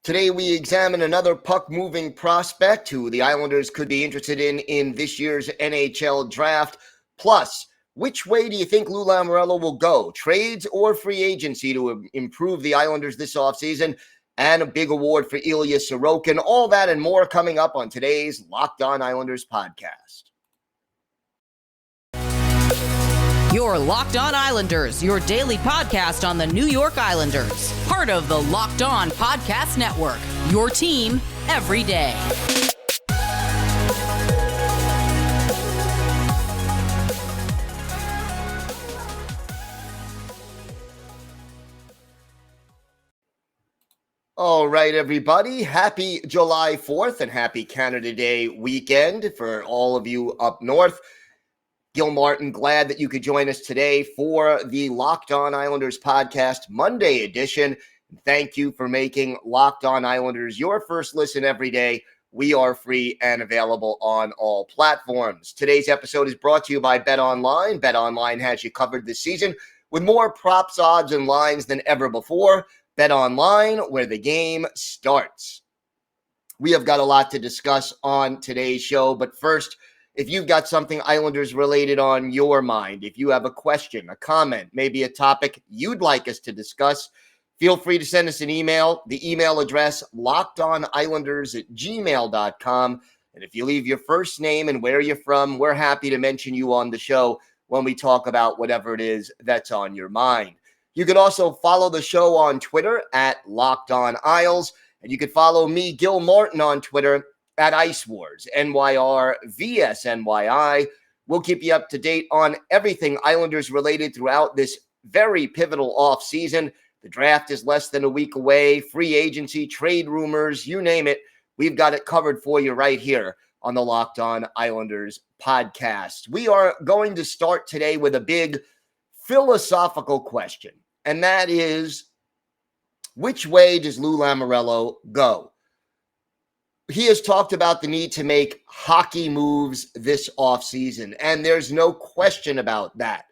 Today we examine another puck-moving prospect who the Islanders could be interested in this year's NHL draft. Plus, which way do you think Lou Lamoriello will go? Trades or free agency to improve the Islanders this offseason? And a big award for Ilya Sorokin. All that and more coming up on today's Locked On Islanders podcast. Your Locked On Islanders, your daily podcast on the New York Islanders. Part of the Locked On Podcast Network, your team every day. All right, everybody. Happy July 4th and happy Canada Day weekend for all of you up north. Gil Martin, glad that you could join us today for the Locked On Islanders podcast Monday edition. Thank you for making Locked On Islanders your first listen every day. We are free and available on all platforms. Today's episode is brought to you by BetOnline. BetOnline has you covered this season with more props, odds, and lines than ever before. BetOnline, where the game starts. We have got a lot to discuss on today's show, but first, if you've got something Islanders related on your mind, if you have a question, a comment, maybe a topic you'd like us to discuss, feel free to send us an email. The email address, lockedonislanders@gmail.com. And if you leave your first name and where you're from, we're happy to mention you on the show when we talk about whatever it is that's on your mind. You can also follow the show on Twitter at Locked On Isles. And you can follow me, Gil Martin, on Twitter at Ice Wars, NYR VSNYI. We'll keep you up to date on everything Islanders related throughout this very pivotal offseason. The draft is less than a week away. Free agency, trade rumors, you name it. We've got it covered for you right here on the Locked On Islanders podcast. We are going to start today with a big philosophical question, and that is, which way does Lou Lamoriello go? He has talked about the need to make hockey moves this offseason, and there's no question about that.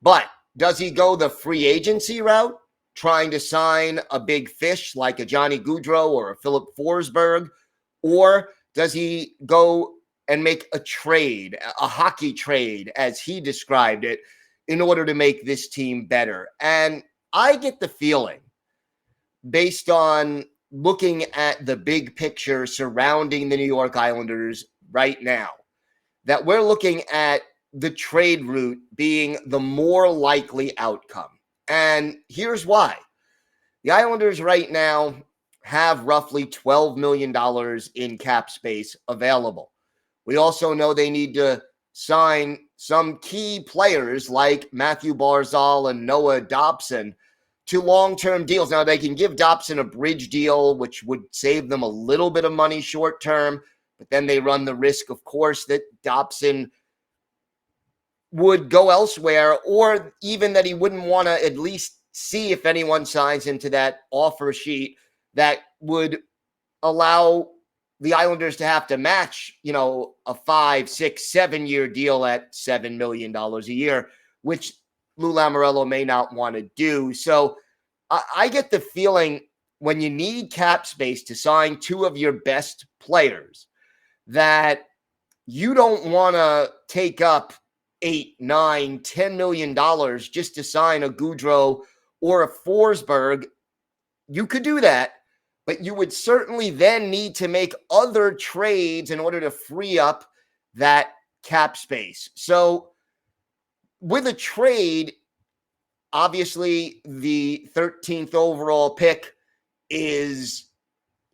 But does he go the free agency route, trying to sign a big fish like a Johnny Gaudreau or a Philip Forsberg, or does he go and make a trade, a hockey trade, as he described it, in order to make this team better? And I get the feeling, based on looking at the big picture surrounding the New York Islanders right now, that we're looking at the trade route being the more likely outcome. And here's why. The Islanders right now have roughly $12 million in cap space available. We also know they need to sign some key players like Matthew Barzal and Noah Dobson to long-term deals. Now, they can give Dobson a bridge deal, which would save them a little bit of money short-term, but then they run the risk, of course, that Dobson would go elsewhere, or even that he wouldn't want to at least see if anyone signs into that offer sheet that would allow the Islanders to have to match, a 5, 6, 7-year deal at $7 million a year, which Lou Lamoriello may not want to do. So I get the feeling when you need cap space to sign two of your best players that you don't want to take up $8, $9, $10 million just to sign a Gaudreau or a Forsberg. You could do that, but you would certainly then need to make other trades in order to free up that cap space. So with a trade, obviously the 13th overall pick is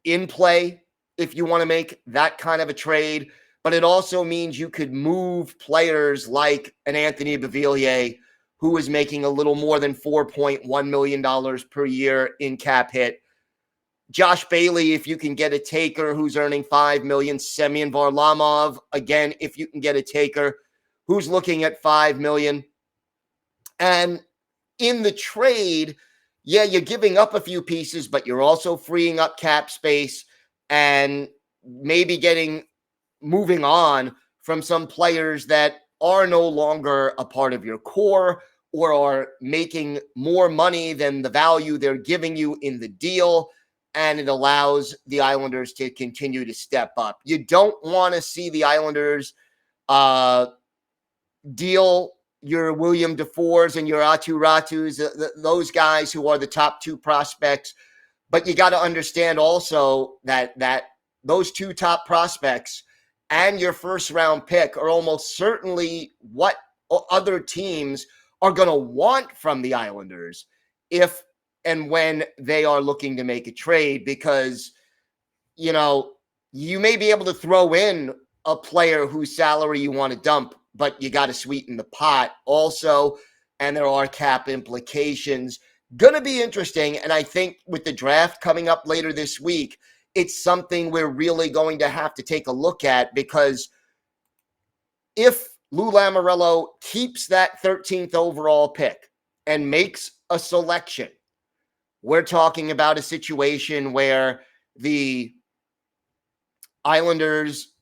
in play if you want to make that kind of a trade, but it also means you could move players like an Anthony Beauvillier, who is making a little more than $4.1 million per year in cap hit. Josh Bailey, if you can get a taker, who's earning $5 million. Semyon Varlamov, again, if you can get a taker, who's looking at $5 million. And in the trade, yeah, you're giving up a few pieces, but you're also freeing up cap space and maybe moving on from some players that are no longer a part of your core or are making more money than the value they're giving you in the deal. and it allows the Islanders to continue to step up. You don't want to see the Islanders deal your William Dufours and your Atu Ratus, those guys who are the top two prospects. But you got to understand also that those two top prospects and your first round pick are almost certainly what other teams are going to want from the Islanders if and when they are looking to make a trade, because, you know, you may be able to throw in a player whose salary you want to dump, but you got to sweeten the pot also, and there are cap implications. Going to be interesting, and I think with the draft coming up later this week, it's something we're really going to have to take a look at, because if Lou Lamoriello keeps that 13th overall pick and makes a selection, we're talking about a situation where the Islanders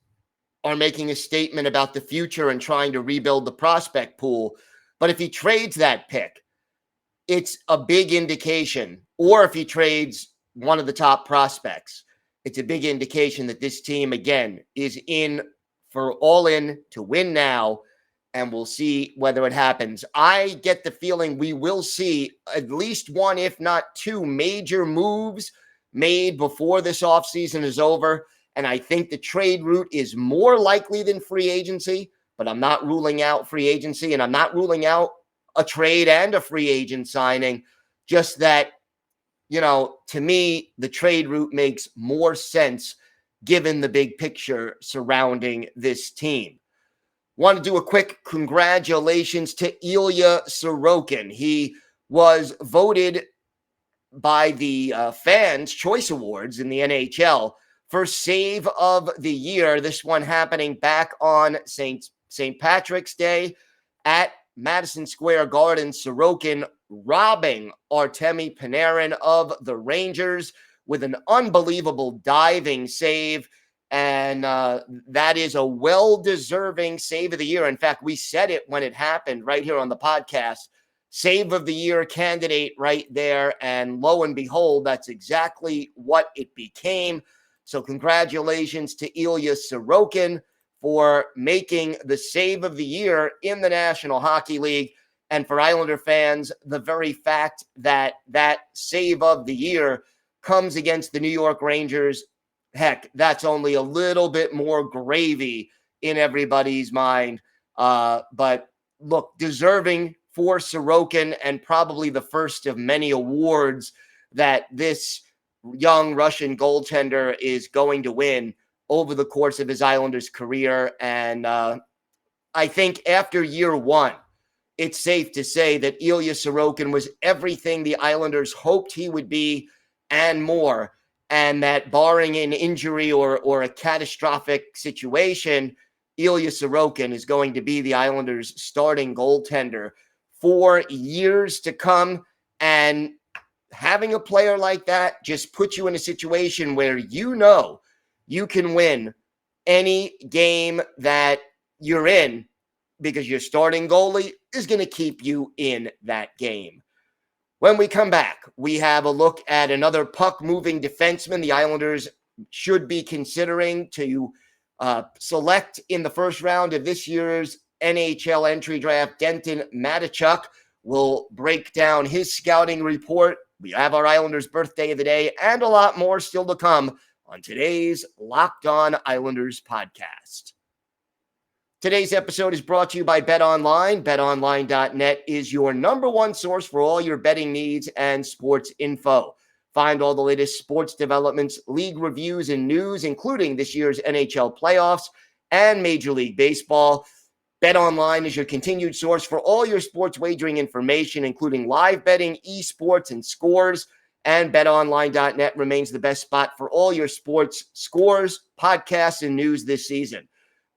are making a statement about the future and trying to rebuild the prospect pool. But if he trades that pick, it's a big indication, or if he trades one of the top prospects, it's a big indication that this team, again, is in for all in to win now, and we'll see whether it happens. I get the feeling we will see at least one, if not two, major moves made before this offseason is over, and I think the trade route is more likely than free agency, but I'm not ruling out free agency, and I'm not ruling out a trade and a free agent signing. Just that, you know, to me, the trade route makes more sense given the big picture surrounding this team. Want to do a quick congratulations to Ilya Sorokin. He was voted by the Fans' Choice Awards in the NHL for Save of the Year. This one happening back on St. Patrick's Day at Madison Square Garden. Sorokin robbing Artemi Panarin of the Rangers with an unbelievable diving save. And that is a well-deserving Save of the Year. In fact, we said it when it happened right here on the podcast. Save of the Year candidate right there. And lo and behold, that's exactly what it became. So congratulations to Ilya Sorokin for making the Save of the Year in the National Hockey League. And for Islander fans, the very fact that that Save of the Year comes against the New York Rangers, heck, that's only a little bit more gravy in everybody's mind. But look, deserving for Sorokin, and probably the first of many awards that this young Russian goaltender is going to win over the course of his Islanders career. And I think after year one, it's safe to say that Ilya Sorokin was everything the Islanders hoped he would be and more. And that barring an injury or a catastrophic situation, Ilya Sorokin is going to be the Islanders' starting goaltender for years to come. And having a player like that just puts you in a situation where you know you can win any game that you're in, because your starting goalie is going to keep you in that game. When we come back, we have a look at another puck-moving defenseman the Islanders should be considering to select in the first round of this year's NHL entry draft. Denton Mateychuk will break down his scouting report. We have our Islanders birthday of the day and a lot more still to come on today's Locked On Islanders podcast. Today's episode is brought to you by BetOnline. BetOnline.net is your number one source for all your betting needs and sports info. Find all the latest sports developments, league reviews, and news, including this year's NHL playoffs and Major League Baseball. BetOnline is your continued source for all your sports wagering information, including live betting, esports, and scores. And BetOnline.net remains the best spot for all your sports scores, podcasts, and news this season.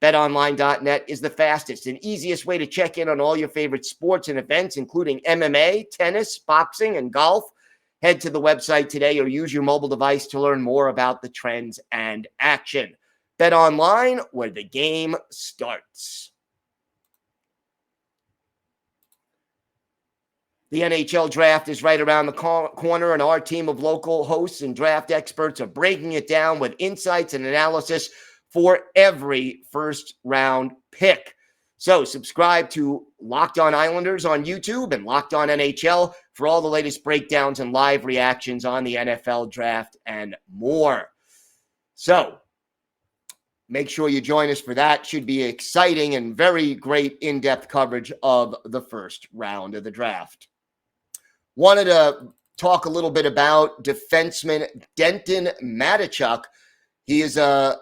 BetOnline.net is the fastest and easiest way to check in on all your favorite sports and events, including MMA, tennis, boxing, and golf. Head to the website today or use your mobile device to learn more about the trends and action. BetOnline, where the game starts. The NHL draft is right around the corner, and our team of local hosts and draft experts are breaking it down with insights and analysis for every first-round pick. So subscribe to Locked On Islanders on YouTube and Locked On NHL for all the latest breakdowns and live reactions on the NFL draft and more. So make sure you join us for that. Should be exciting and very great in-depth coverage of the first round of the draft. Wanted to talk a little bit about defenseman Denton Mateychuk. He is a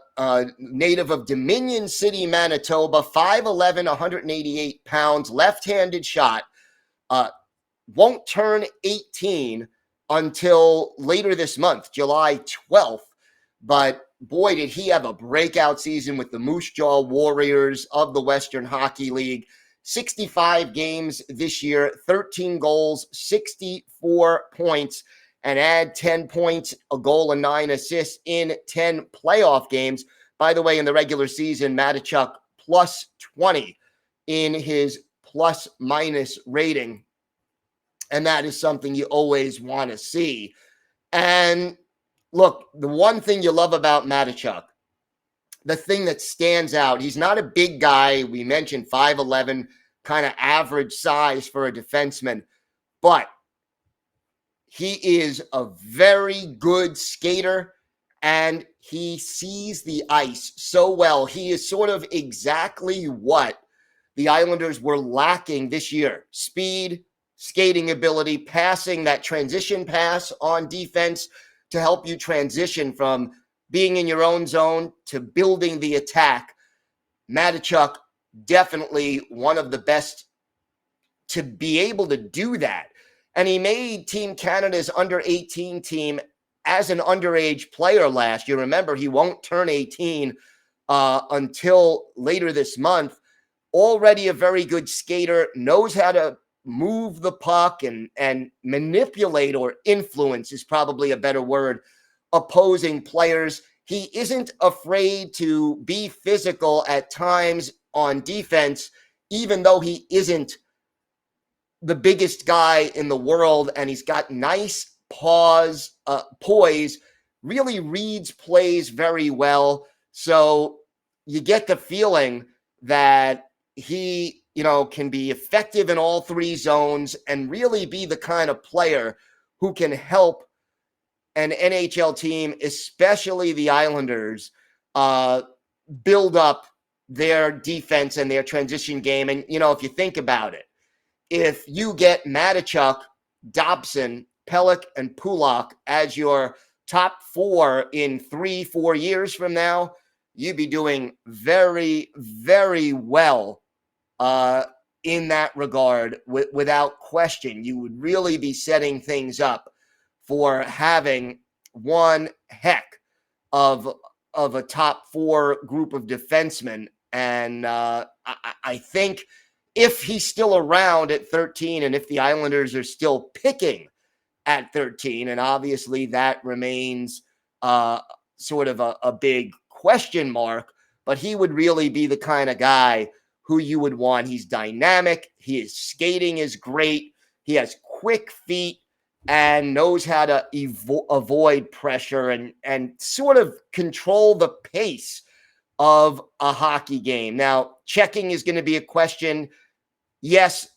native of Dominion City, Manitoba, 5'11", 188 pounds, left-handed shot. Won't turn 18 until later this month, July 12th. But boy, did he have a breakout season with the Moose Jaw Warriors of the Western Hockey League. 65 games this year, 13 goals, 64 points, and add 10 points, a goal, and 9 assists in 10 playoff games. By the way, in the regular season, Mateychuk plus 20 in his plus-minus rating. And that is something you always want to see. And look, the one thing you love about Mateychuk, the thing that stands out, he's not a big guy. We mentioned 5'11", kind of average size for a defenseman, but he is a very good skater, and he sees the ice so well. He is sort of exactly what the Islanders were lacking this year: speed, skating ability, passing, that transition pass on defense to help you transition from being in your own zone to building the attack. Mateychuk, definitely one of the best to be able to do that. And he made Team Canada's under-18 team as an underage player last year. Remember, he won't turn 18 until later this month. Already a very good skater, knows how to move the puck and manipulate, or influence is probably a better word, opposing players. He isn't afraid to be physical at times on defense, even though he isn't the biggest guy in the world, and he's got nice poise, really reads plays very well. So you get the feeling that he, can be effective in all three zones and really be the kind of player who can help an NHL team, especially the Islanders, build up their defense and their transition game. And, if you think about it, if you get Mateychuk, Dobson, Pelech, and Pulock as your top four in 3-4 years from now, you'd be doing very, very well in that regard. Without question, you would really be setting things up for having one heck of a top four group of defensemen. And I think if he's still around at 13, and if the Islanders are still picking at 13, and obviously that remains sort of a big question mark, but he would really be the kind of guy who you would want. He's dynamic. His skating is great. He has quick feet and knows how to avoid pressure and sort of control the pace of a hockey game. Now, checking is going to be a question. Yes,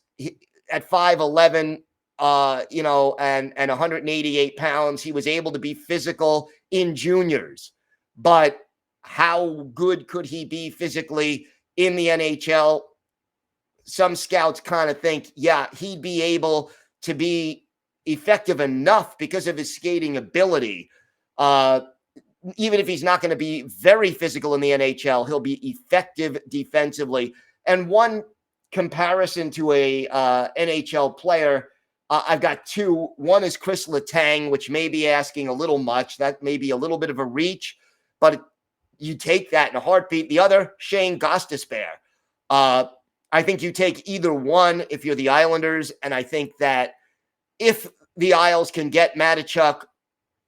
at 5'11", and 188 pounds, he was able to be physical in juniors. But how good could he be physically in the NHL? Some scouts kind of think, yeah, he'd be able to be effective enough because of his skating ability. Even if he's not going to be very physical in the NHL, he'll be effective defensively. And one comparison to a NHL player, I've got two. One is Chris Letang, which may be asking a little much. That may be a little bit of a reach, but you take that in a heartbeat. The other, Shane Gostisbehere. I think you take either one if you're the Islanders, and I think that if the Isles can get Mateychuk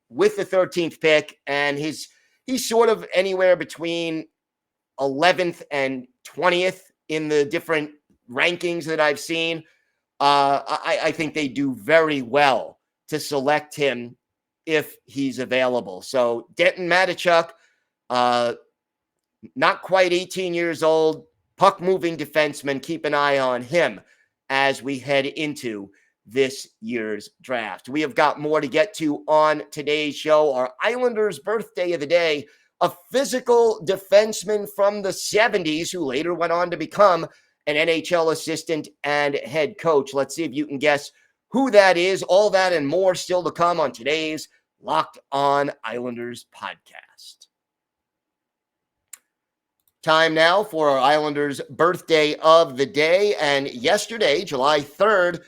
with the 13th pick, and he's sort of anywhere between 11th and 20th in the different rankings that I've seen, I think they do very well to select him if he's available. So Denton Mateychuk, not quite 18 years old, puck-moving defenseman. Keep an eye on him as we head into this year's draft. We have got more to get to on today's show. Our Islanders' birthday of the day, a physical defenseman from the 70s who later went on to become an NHL assistant and head coach. Let's see if you can guess who that is. All that and more still to come on today's Locked On Islanders podcast. Time now for our Islanders' birthday of the day. And yesterday, July 3rd,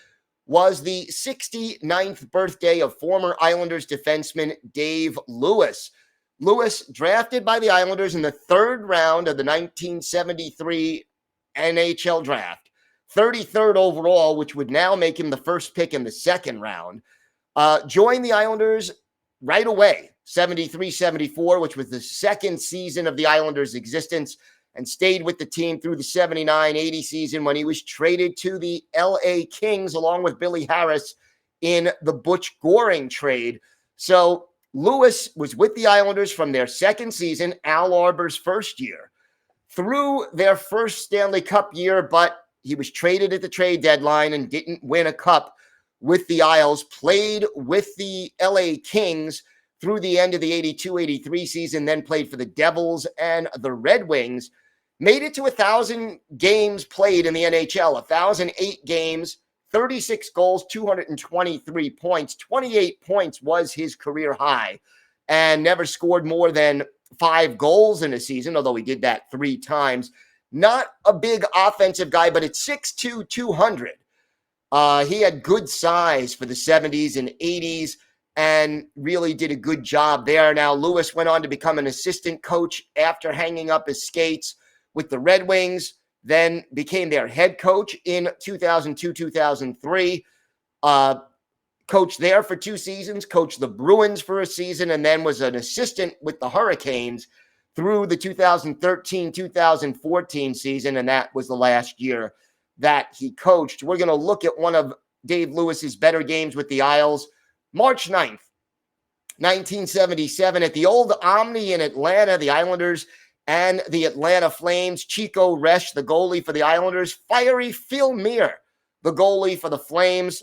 was the 69th birthday of former Islanders defenseman Dave Lewis. Lewis, drafted by the Islanders in the third round of the 1973 NHL draft, 33rd overall, which would now make him the first pick in the second round, joined the Islanders right away, 73-74, which was the second season of the Islanders' existence, and stayed with the team through the 79-80 season when he was traded to the LA Kings along with Billy Harris in the Butch Goring trade. So Lewis was with the Islanders from their second season, Al Arbor's first year, through their first Stanley Cup year, but he was traded at the trade deadline and didn't win a cup with the Isles, played with the LA Kings through the end of the 82-83 season, then played for the Devils and the Red Wings, made it to 1,000 games played in the NHL, 1,008 games, 36 goals, 223 points. 28 points was his career high, and never scored more than 5 goals in a season, although he did that 3 times. Not a big offensive guy, but at 6'2", 200. He had good size for the 70s and 80s and really did a good job there. Now, Lewis went on to become an assistant coach after hanging up his skates with the Red Wings, then became their head coach in 2002-2003. Coached there for 2 seasons, coached the Bruins for a season, and then was an assistant with the Hurricanes through the 2013-2014 season, and that was the last year that he coached. We're going to look at one of Dave Lewis's better games with the Isles. March 9th, 1977, at the old Omni in Atlanta, the Islanders and the Atlanta Flames. Chico Resch, the goalie for the Islanders. Fiery Phil Meir, the goalie for the Flames.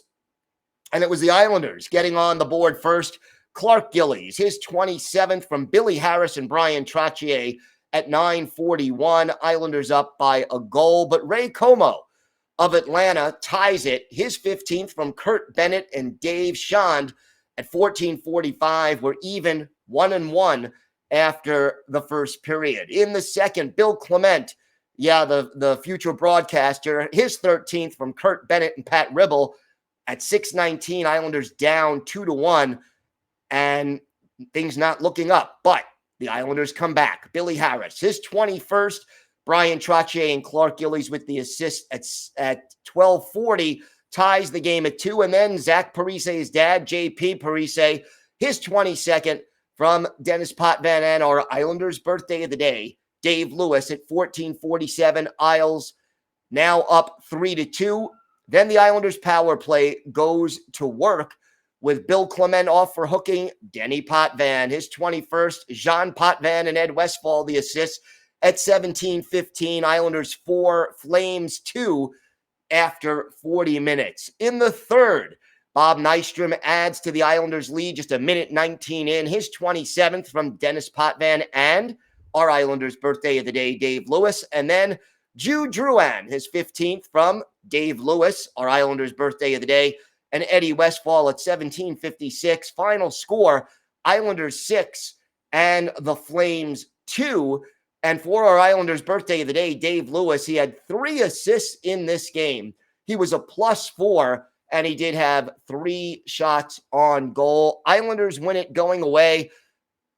And it was the Islanders getting on the board first. Clark Gillies, his 27th from Billy Harris and Brian Trottier at 9:41. Islanders up by a goal. But Ray Como of Atlanta ties it. His 15th from Kurt Bennett and Dave Shand at 14:45. We're even 1-1 after the first period. In the second, Bill Clement, the future broadcaster, his 13th from Kurt Bennett and Pat Ribble at 6:19. Islanders down 2-1, and things not looking up. But the Islanders come back. Billy Harris, his 21st. Brian Trottier and Clark Gillies with the assist at 12:40 ties the game at 2. And then Zach Parise's dad, J.P. Parise, his 22nd from Dennis Potvin, and our Islanders' birthday of the day, Dave Lewis at 14:47. Isles now up 3-2. Then the Islanders' power play goes to work with Bill Clement off for hooking Denny Potvin, his 21st. Jean Potvin and Ed Westfall, the assists at 17:15. Islanders 4, Flames 2 after 40 minutes. In the third, Bob Nystrom adds to the Islanders' lead just a minute 19 in. His 27th from Dennis Potvin and our Islanders' birthday of the day, Dave Lewis. And then Jude Drouin, his 15th from Dave Lewis, our Islanders' birthday of the day, and Eddie Westfall at 17:56. Final score, Islanders 6 and the Flames 2. And for our Islanders' birthday of the day, Dave Lewis, he had 3 assists in this game. He was a +4, and he did have 3 shots on goal. Islanders win it going away.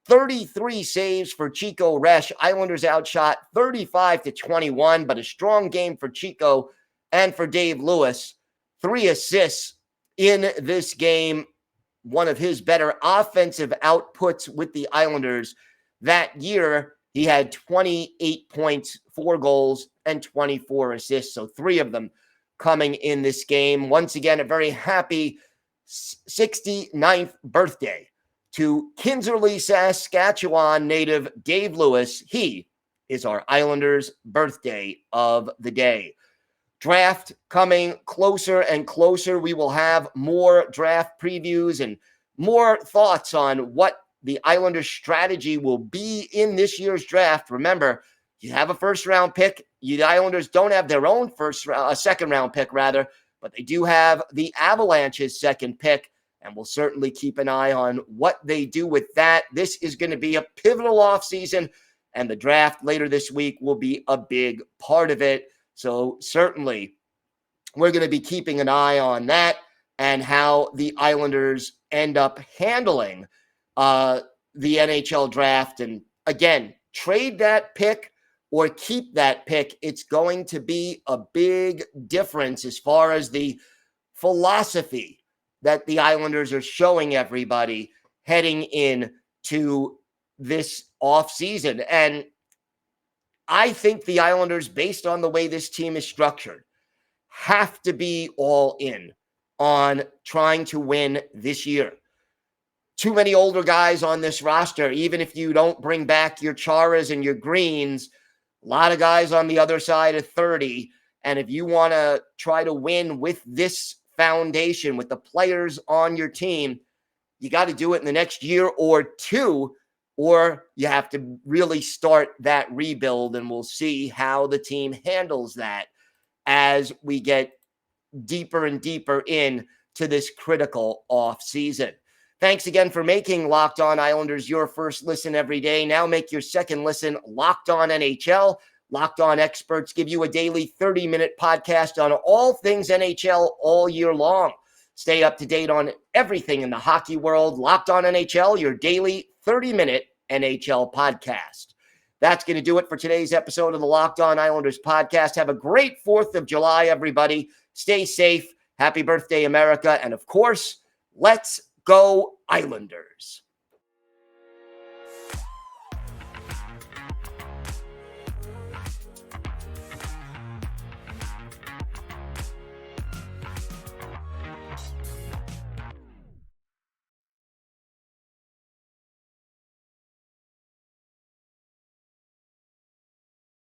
33 saves for Chico Resch. Islanders outshot 35-21, but a strong game for Chico and for Dave Lewis. 3 assists in this game. One of his better offensive outputs with the Islanders that year. He had 28 points, 4 goals, and 24 assists. So 3 of them coming in this game. Once again, a very happy 69th birthday to Kinserly, Saskatchewan native Dave Lewis. He is our Islanders' birthday of the day. Draft coming closer and closer. We will have more draft previews and more thoughts on what the Islanders' strategy will be in this year's draft. Remember, you have a first-round pick. The Islanders don't have their own second-round pick, rather, but they do have the Avalanche's second pick, and we'll certainly keep an eye on what they do with that. This is going to be a pivotal offseason, and the draft later this week will be a big part of it. So certainly we're going to be keeping an eye on that and how the Islanders end up handling the NHL draft. And again, trade that pick or keep that pick. It's going to be a big difference as far as the philosophy that the Islanders are showing everybody heading into this offseason. And I think the Islanders, based on the way this team is structured, have to be all in on trying to win this year. Too many older guys on this roster. Even if you don't bring back your Charas and your Greens, a lot of guys on the other side of 30. And if you want to try to win with this foundation, with the players on your team, you got to do it in the next year or two, or you have to really start that rebuild, and we'll see how the team handles that as we get deeper and deeper in to this critical offseason. Thanks again for making Locked On Islanders your first listen every day. Now make your second listen Locked On NHL. Locked On experts give you a daily 30-minute podcast on all things NHL all year long. Stay up to date on everything in the hockey world. Locked On NHL, your daily 30-minute NHL podcast. That's going to do it for today's episode of the Locked On Islanders podcast. Have a great 4th of July, everybody. Stay safe. Happy birthday, America. And of course, let's go Islanders.